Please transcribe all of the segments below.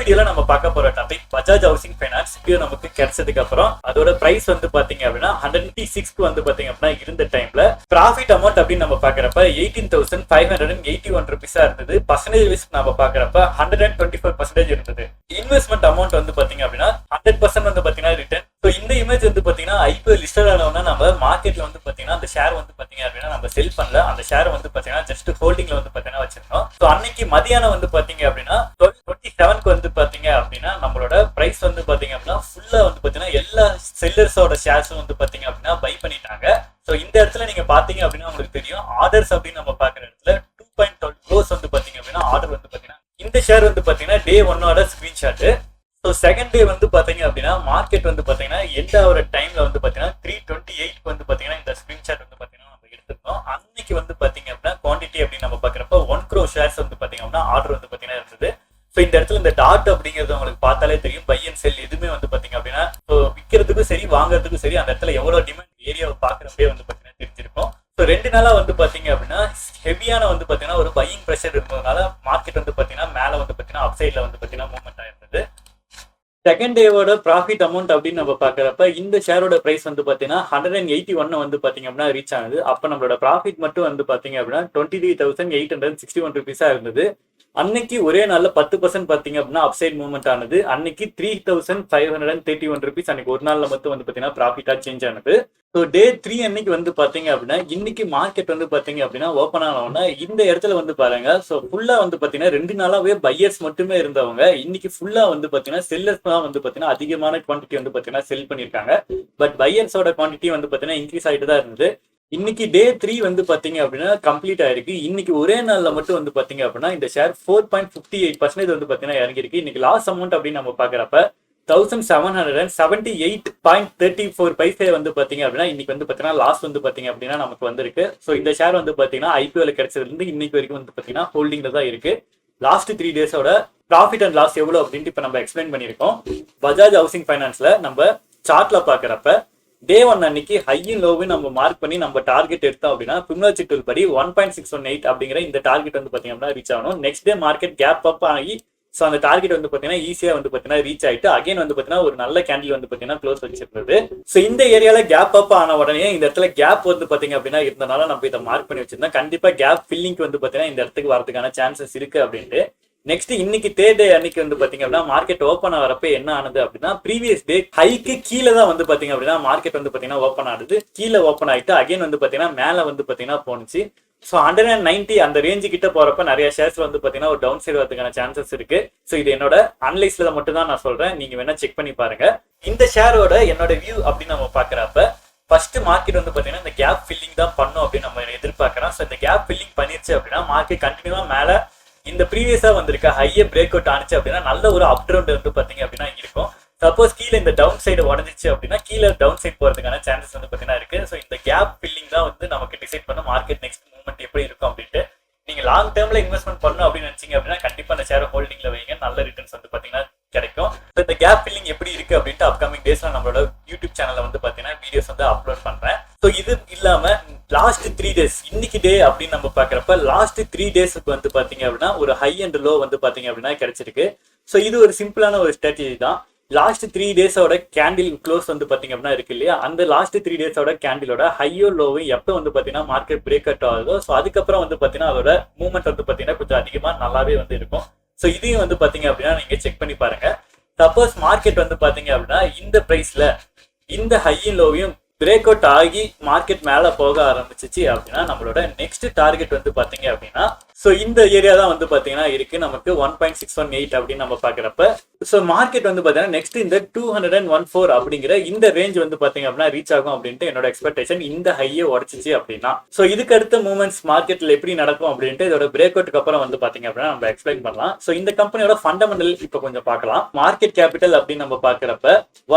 வீடியோல நம்ம பார்க்க போற டாபிக் பஜாஜ் ஹவுசிங் ஃபைனான்ஸ் இது நமக்கு கிடைச்சதுக்கு அப்புறம் அதோட பிரைஸ் வந்து பாத்தீங்க அப்படின்னா 156 வந்து பாத்தீங்க அப்படின்னா இருந்த டைம்ல ப்ராஃபிட் அமௌண்ட் அப்படின்னு நம்ம பாக்குறப்ப 18,581 ருபீஸா இருந்தது. பர்சன்டேஜ் வைஸ் நம்ம பாக்குறப்ப 124% இருந்தது. இன்வெஸ்ட்மெண்ட் அமௌண்ட் வந்து பாத்தீங்க அப்படின்னா 100% வந்து பாத்தீங்கன்னா ரிட்டர்ன். ஸோ இந்த இமேஜ் வந்து பாத்தீங்கன்னா ஐபிஓ லிஸ்டட் ஆனவனா நம்ம மார்க்கெட்ல வந்து பாத்தீங்கன்னா அந்த ஷேர் வந்து பாத்தீங்க அப்படின்னா நம்ம செல் பண்ணல, அந்த ஷேர் வந்து பாத்தீங்கன்னா ஜஸ்ட் ஹோல்டிங்ல வந்து பாத்தீங்கன்னா வச்சிருந்தோம். ஸோ அன்னைக்கு மதியானம் வந்து பாத்தீங்க அப்படின்னா 12:27 வந்து பாத்தீங்க அப்படின்னா நம்மளோட பிரைஸ் வந்து பாத்தீங்க அப்படின்னா ஃபுல்லா வந்து பாத்தீங்கன்னா எல்லா செல்லர்ஸோட ஷேர்ஸும் வந்து பாத்தீங்க அப்படின்னா பை பண்ணிட்டாங்க. ஸோ இந்த இடத்துல நீங்க பாத்தீங்க அப்படின்னா உங்களுக்கு தெரியும் ஆர்டர்ஸ் அப்படின்னு நம்ம பாக்குற இடத்துல 2.12 crores வந்து பாத்தீங்க அப்படின்னா ஆர்டர் வந்து பாத்தீங்கன்னா இந்த ஷேர் வந்து பாத்தீங்கன்னா டே 1 ஸ்கிரீன்ஷாட். ஸோ செகண்ட் டே வந்து பாத்தீங்க அப்படின்னா மார்க்கெட் வந்து பாத்தீங்கன்னா எண்ட் ஆகிற டைம்ல வந்து பாத்தீங்கன்னா 3:28 வந்து பாத்தீங்கன்னா இந்த ஸ்கிரீன்ஷாட் வந்து பாத்தீங்கன்னா நம்ம எடுத்துருக்கோம். அன்னைக்கு வந்து பாத்தீங்க அப்படின்னா குவான்டிட்டி அப்படின்னு நம்ம பாக்குறப்ப 1 crore ஷேர்ஸ் வந்து பாத்தீங்க அப்படின்னா ஆர்டர் வந்து பாத்தீங்கன்னா இருந்தது. ஸோ இந்த இடத்துல இந்த டாட் அப்படிங்கிறது உங்களுக்கு பார்த்தாலே தெரியும், பை அண்ட் செல் எதுவுமே வந்து பாத்தீங்க அப்படின்னா விற்கிறதுக்கும் சரி வாங்குறதுக்கும் சரி அந்த இடத்துல எவ்வளவு டிமாண்ட் ஏரியாவை பாக்குறப்பே வந்து பாத்தீங்கன்னா தெரிஞ்சிருக்கும். ஸோ 2 நாளா வந்து பாத்தீங்க அப்படின்னா ஹெவியான வந்து பாத்தீங்கன்னா ஒரு பையிங் ப்ரெஷர் இருந்ததுனால மார்க்கெட் வந்து பாத்தீங்கன்னா மேல வந்து பாத்தீங்கன்னா அப்சைட்ல வந்து பாத்தீங்கன்னா மூவ்மெண்ட் ஆயிருந்தது. செகண்ட் டேவோட ப்ராஃபிட் அமௌண்ட் அப்படின்னு நம்ம பாக்குறப்ப இந்த ஷேரோட பிரைஸ் வந்து பாத்தீங்கன்னா 181 வந்து பாத்தீங்க அப்படின்னா ரீச் ஆனது. அப்ப நம்மளோட ப்ராஃபிட் மட்டும் வந்து பாத்தீங்க அப்படின்னா 23,861 ருபீஸா இருந்தது. அன்னைக்கு ஒரே நாள்ல 10% பாத்தீங்க அப்படின்னா அப்சைட் மூவ்மெண்ட் ஆனது. அன்னைக்கு 3,531 ருபீஸ் அன்னைக்கு ஒரு நாள்ல மட்டும் வந்து பாத்தீங்கன்னா ப்ராஃபிட்டா சேஞ்ச் ஆனது. ஸோ டே 3 அன்னைக்கு வந்து பாத்தீங்க அப்படின்னா இன்னைக்கு மார்க்கெட் வந்து பாத்தீங்க அப்படின்னா ஓப்பன் ஆனவொன்னா இந்த இடத்துல வந்து பாருங்க. ஸோ ஃபுல்லா வந்து பாத்தீங்கன்னா 2 நாளாவே பையர்ஸ் மட்டுமே இருந்தவங்க இன்னைக்கு ஃபுல்லா வந்து பாத்தீங்கன்னா செல்லர்ஸ் தான் வந்து பாத்தீங்கன்னா அதிகமான குவான்டிட்டி வந்து பாத்தீங்கன்னா செல் பண்ணிருக்காங்க. பட் பையர்ஸோட குவான்டிட்டி வந்து பாத்தீங்கன்னா இன்க்ரீஸ் ஆகிட்டு தான் இருந்தது. இன்னைக்கு டே 3 வந்து பாத்தீங்க அப்படின்னா கம்ப்ளீட் ஆயிருக்கு. இன்னைக்கு ஒரே நாள்ல மட்டும் வந்து பாத்தீங்க அப்படின்னா இந்த ஷேர் 4.58% வந்து பாத்தீங்கன்னா இறங்கிருக்கு. இன்னைக்கு லாஸ் அமௌண்ட் அப்படின்னு நம்ம பாக்குறப்ப 1,778.34 பைசே வந்து பாத்தீங்க அப்படின்னா இன்னைக்கு வந்து பாத்தீங்கன்னா லாஸ் வந்து பாத்தீங்க அப்படின்னா நமக்கு வந்திருக்கு. ஸோ இந்த ஷேர் வந்து பாத்தீங்கன்னா ஐபிஓல கிடைச்சதுல இருந்து இன்னைக்கு வரைக்கும் வந்து பாத்தீங்கன்னா ஹோல்டிங்ல தான் இருக்கு. லாஸ்ட் 3 டேஸோட ப்ராஃபிட் அண்ட் லாஸ் எவ்வளவு அப்படின்ட்டு இப்ப நம்ம எக்ஸ்பிளைன் பண்ணிருக்கோம். பஜாஜ் ஹவுசிங் ஃபைனான்ஸ்ல நம்ம சார்ட்ல பாக்குறப்ப டே 1 அன்னைக்கு ஹையும் லோவும் நம்ம மார்க் பண்ணி நம்ம டார்கெட் எடுத்தோம் அப்படின்னா ஃபிபோனாச்சி டூல் படி 1.618 அப்படிங்கிற இந்த டார்கெட் வந்து பாத்தீங்க அப்படின்னா ரீச் ஆகணும். Next day market cap up ஆகி ஸோ அந்த டார்கெட் வந்து பாத்தீங்கன்னா ஈஸியா வந்து பாத்தீங்கன்னா ரீச் ஆயிட்டு அகைன் வந்து பாத்தீங்கன்னா ஒரு நல்ல கேண்டில் வந்து பாத்தீங்கன்னா க்ளோஸ் வச்சிருந்தது. ஸோ இந்த ஏரியால கேப் அப் ஆன உடனே இந்த இடத்துல கேப் வந்து பாத்தீங்க அப்படின்னா இருந்தனால நம்ம இதை மார்க் பண்ணி வச்சிருந்தோம். கண்டிப்பா கேப் ஃபில்லிங் வந்து பாத்தீங்கன்னா இந்த இடத்துக்கு வரதுக்கான சான்சஸ் இருக்கு அப்படின்ட்டு. நெக்ஸ்ட் இன்னைக்கு தேர்ட் டே அன்னைக்கு வந்து பாத்தீங்க அப்படின்னா மார்க்கெட் ஓப்பன் ஆகிறப்ப என்ன ஆனது அப்படின்னா ப்ரீவியஸ் டே ஹைக்கு கீழே தான் வந்து பாத்தீங்க அப்படின்னா மார்க்கெட் வந்து பாத்தீங்கன்னா ஓப்பன் ஆகுது. கீழே ஓப்பன் ஆயிட்டு அகைன் வந்து பாத்தீங்கன்னா மேல வந்து பாத்தீங்கன்னா போனுச்சு. ஸோ 190 அந்த ரேஞ்சு கிட்ட போறப்ப நிறைய ஷேர்ஸ் வந்து பாத்தீங்கன்னா ஒரு டவுன் சைடு வரதுக்கான சான்சஸ் இருக்கு. ஸோ இது என்னோட அனலைஸ்ல மட்டும் தான் நான் சொல்றேன், நீங்க வேணா செக் பண்ணி பாருங்க. இந்த ஷேரோட என்னோட வியூ அப்படின்னு நம்ம பாக்குறப்ப ஃபர்ஸ்ட் மார்க்கெட் வந்து பாத்தீங்கன்னா இந்த கேப் ஃபில்லிங் தான் பண்ணும் அப்படின்னு நம்ம எதிர்பார்க்கிறோம். ஸோ இந்த கேப் ஃபில்லிங் பண்ணிருச்சு அப்படின்னா மார்க்கெட் கண்டினியூவா மேல இந்த ப்ரீவியஸா வந்திருக்க ஹையை பிரேக் அவுட் ஆனிச்சு அப்படின்னா நல்ல ஒரு அப் ரவுண்ட் வந்து பாத்தீங்க அப்படின்னா இருக்கும். சப்போஸ் கீழே இந்த டவுன் சைடு உடஞ்சிச்சு அப்படின்னா கீழே டவுன் சைட் போறதுக்கான சான்சஸ் வந்து பாத்தீங்கன்னா இருக்கு. ஸோ இந்த கேப் ஃபில்லிங் தான் வந்து நமக்கு டிசைட் பண்ண மார்க்கெட் நெக்ஸ்ட் மூவ்மெண்ட் எப்படி இருக்கும் அப்படின்ட்டு. நீங்க லாங் டேர்ம்ல இன்வெஸ்ட்மெண்ட் பண்ணணும் அப்படின்னு நினைச்சீங்க அப்படின்னா கண்டிப்பா அந்த ஷேர் ஹோல்டிங்ல வைங்க, நல்ல ரிட்டர்ன்ஸ் வந்து பாத்தீங்கன்னா கிடைக்கும். இந்த கேப் ஃபில்லிங் எப்படி இருக்கு அப்படின்ட்டு அப்கமிங் டேஸ்ல நம்மளோட யூடியூப் சேனல்ல வந்து பாத்தீங்கன்னா வீடியோஸ் வந்து அப்லோட் பண்றேன். ஸோ இது இல்லாம லாஸ்ட் 3 டேஸ் இன்னைக்கு டே அப்படின்னு நம்ம பாக்குறப்ப லாஸ்ட் 3 டேஸ்க்கு வந்து பாத்தீங்க அப்படின்னா ஒரு ஹை அண்ட் லோ வந்து பாத்தீங்க அப்படின்னா கிடைச்சிருக்கு. ஸோ இது ஒரு சிம்பிளான ஒரு ஸ்ட்ராட்டஜி தான். லாஸ்ட் 3 டேஸோட கேண்டில் க்ளோஸ் வந்து பாத்தீங்க அப்படின்னா இருக்கு இல்லையா, அந்த லாஸ்ட் 3 டேஸோட கேண்டிலோட ஹையோ லோவும் எப்போ வந்து பாத்தீங்கன்னா மார்க்கெட் பிரேக் அவுட் ஆகுதோ ஸோ அதுக்கப்புறம் வந்து பாத்தீங்கன்னா அதோட மூவ்மெண்ட் வந்து பாத்தீங்கன்னா கொஞ்சம் அதிகமா நல்லாவே வந்து இருக்கும். ஸோ இதையும் வந்து பாத்தீங்க அப்படின்னா நீங்க செக் பண்ணி பாருங்க. சப்போஸ் மார்க்கெட் வந்து பாத்தீங்க அப்படின்னா இந்த பிரைஸ்ல இந்த ஹையும் லோவையும் பிரேக் அவுட் ஆகி மார்க்கெட் மேல போக ஆரம்பிச்சிச்சு அப்படின்னா நம்மளோட நெக்ஸ்ட் டார்கெட் வந்து பாத்தீங்க அப்படின்னா ஸோ இந்த ஏரியா தான் வந்து பாத்தீங்கன்னா இருக்கு நமக்கு 1.618 அப்படின்னு நம்ம பாக்குறப்ப. ஸோ மார்க்கெட் வந்து பாத்தீங்கன்னா நெக்ஸ்ட் இந்த 214 அப்படிங்கிற இந்த ரேஞ்ச் வந்து பாத்தீங்க அப்படின்னா ரீச் ஆகும் அப்படின்ட்டு என்னோட எக்ஸ்பெக்டேஷன். இந்த ஹையை உடச்சிச்சு அப்படின்னா ஸோ இதுக்கு அடுத்த மூவ்மெண்ட்ஸ் மார்க்கெட்ல எப்படி நடக்கும் அப்படின்ட்டு இதோட பிரேக் அவுட்டுக்கு அப்புறம் வந்து பாத்தீங்க அப்படின்னா நம்ம எக்ஸ்பிளைன் பண்ணலாம். ஸோ இந்த கம்பெனியோட ஃபண்டமெண்டல் இப்போ கொஞ்சம் பார்க்கலாம். மார்க்கெட் கேபிட்டல் அப்படின்னு நம்ம பாக்குறப்ப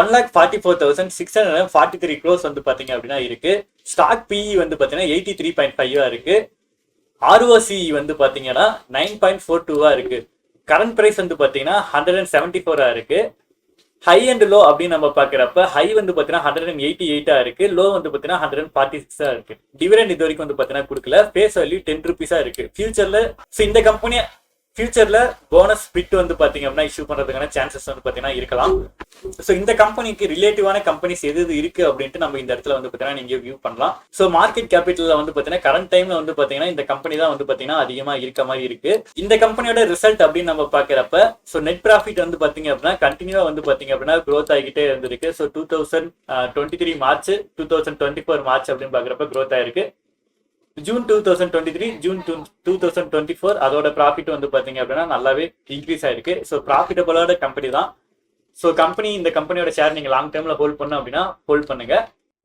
1,44,643 crores வந்து பாத்தீங்க அப்படின்னா இருக்கு. ஸ்டாக் பிஇ வந்து பாத்தீங்கன்னா 83.5 இருக்கு. ROCE வந்து பாத்தீங்கன்னா 9.42 இருக்கு. கரண்ட் பிரைஸ் வந்து பாத்தீங்கன்னா 174 இருக்கு. ஹை அண்ட் லோ அப்படின்னு நம்ம பாக்குறப்ப ஹை வந்து பாத்தீங்கன்னா 188 இருக்கு, லோ வந்து பாத்தீங்கன்னா 146 இருக்கு. டிவிடெண்ட் இது வரைக்கும் வந்து பாத்தீங்கன்னா கொடுக்கல. ஃபேஸ் வேல்யூ 10 rupees இருக்கு. ஃபியூச்சர்ல இந்த கம்பெனி ஃபியூச்சர்ல போனஸ் ஸ்பிட் வந்து பாத்தீங்க அப்படின்னா இஷ்யூ பண்றதுக்கான சான்சஸ் வந்து பாத்தீங்கன்னா இருக்கலாம். ஸோ இந்த கம்பெனிக்கு ரிலேட்டிவான கம்பெனிஸ் எது இருக்கு அப்படின்ட்டு நம்ம இந்த இடத்துல வந்து பாத்தீங்கன்னா நீங்க வியூ பண்ணலாம். ஸோ மார்க்கெட் கேபிட்டல்ல வந்து பாத்தீங்கன்னா கரண்ட் டைம்ல வந்து பாத்தீங்கன்னா இந்த கம்பெனி தான் வந்து பாத்தீங்கன்னா அதிகமா இருக்க மாதிரி இருக்கு. இந்த கம்பெனியோட ரிசல்ட் அப்படின்னு நம்ம பாக்குறப்ப ஸோ நெட் ப்ராஃபிட் வந்து பாத்தீங்க அப்படின்னா கண்டினியூவா வந்து பாத்தீங்க அப்படின்னா க்ரோத் ஆகிட்டே இருந்திருக்கு. ஸோ 2023 மார்ச் 2024 மார்ச் அப்படின்னு பாக்குறப்ப க்ரோத் ஆயிருக்கு. ஜூன் 2023 ஜூன் 2024 அதோட ப்ராஃபிட் வந்து பாத்தீங்க அப்படின்னா நல்லாவே இன்க்ரீஸ் ஆயிருக்கு. ஸோ ப்ராஃபிட்டபிளான கம்பெனி தான். ஸோ இந்த கம்பெனியோட ஷேர் நீங்க லாங் டேர்ம்ல ஹோல்ட் பண்ணணும் அப்படின்னா ஹோல்ட் பண்ணுங்க.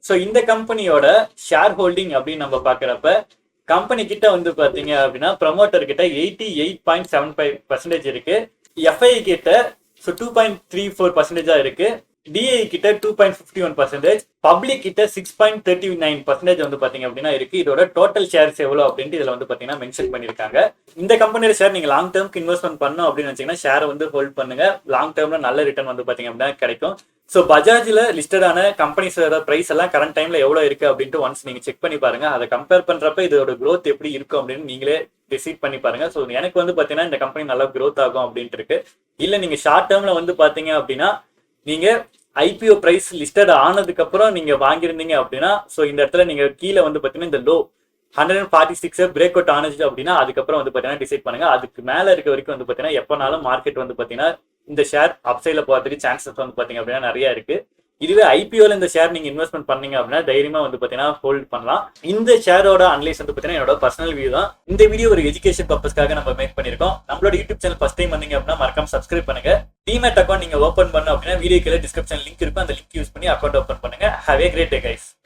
ஸோ இந்த கம்பெனியோட ஷேர் ஹோல்டிங் அப்படின்னு நம்ம பாக்குறப்ப கம்பெனி கிட்ட வந்து பாத்தீங்க அப்படின்னா ப்ரமோட்டர் கிட்ட 88.75% இருக்கு. எஃப்ஐ கிட்ட 2.34% இருக்கு. டிஐ கிட்ட 2.51%, பப்ளிக் கிட்ட 6.39% வந்து பாத்தீங்க அப்படின்னா இருக்கு. இதோட டோட்டல் ஷேர்ஸ் எவ்வளவு அப்படின்ட்டு இதுல வந்து பாத்தீங்கன்னா மென்ஷன் பண்ணிருக்காங்க. இந்த கம்பெனியோட ஷேர் நீங்க லாங் டேர்ம்க்கு இன்வெஸ்ட்மெண்ட் பண்ணணும் அப்படின்னு நினைச்சீங்கன்னா ஷேரை வந்து ஹோல்ட் பண்ணுங்க. லாங் டேர்ம்ல நல்ல ரிட்டர்ன் வந்து பாத்தீங்க அப்படின்னா கிடைக்கும். ஸோ பஜாஜ்ல லிஸ்டடான கம்பெனிஸோட பிரைஸ் எல்லாம் கரண்ட் டைம்ல எவ்வளவு இருக்கு அப்படின்ட்டு ஒன்ஸ் நீங்க செக் பண்ணி பாருங்க. அதை கம்பேர் பண்றப்ப இதோட growth எப்படி இருக்கும் அப்படின்னு நீங்களே டிசைட் பண்ணி பாருங்க. ஸோ எனக்கு வந்து பாத்தீங்கன்னா இந்த கம்பெனி நல்லா growth ஆகும் அப்படின்ட்டு இருக்கு. இல்ல நீங்க ஷார்ட் டேர்ம்ல வந்து பாத்தீங்க அப்படின்னா நீங்க ஐபிஓ பிரைஸ் லிஸ்டட் ஆனதுக்கு அப்புறம் நீங்க வாங்கியிருந்தீங்க அப்படின்னா ஸோ இந்த இடத்துல நீங்க கீழே வந்து பாத்தீங்கன்னா இந்த லோ 146 பிரேக் அவுட் ஆனது அப்படின்னா அதுக்கப்புறம் வந்து பாத்தீங்கன்னா டிசைட் பண்ணுங்க. அதுக்கு மேல இருக்க வரைக்கும் வந்து பாத்தீங்கன்னா எப்பனாலும் மார்க்கெட் வந்து பாத்தீங்கன்னா இந்த ஷேர் அப்சைட்ல போறதுக்கு சான்சஸ் வந்து பாத்தீங்க அப்படின்னா நிறைய இருக்கு. இதுவே ஐபிஓல இந்த ஷேர் நீங்க இன்வெஸ்ட்மெண்ட் பண்ணீங்க அப்படின்னா தைரியமா வந்து பாத்தீங்கன்னா ஹோல்ட் பண்ணலாம். இந்த ஷேரோட அனலைஸ் வந்து பாத்தீங்கன்னா என்னோட பர்சனல் வியூ தான். இந்த வீடியோ ஒரு எஜுகேஷன் பர்பஸ்க்காக நம்ம மேக் பண்ணிருக்கோம். நம்மளோட யூடியூப் சேனல் ஃபர்ஸ்ட் டைம் வந்தீங்க அப்படின்னா மறக்காம சப்ஸ்கிரைப் பண்ணுங்க. டிமேட் அக்கௌண்ட் நீங்க ஓபன் பண்ணணும் அப்படின்னா வீடியோ கீழே டிஸ்கிரிப்ஷன் லிங்க் இருக்கும். அந்த லிங்க் யூஸ் பண்ணி அக்கௌண்ட் ஓபன் பண்ணுங்க. Have a great day guys.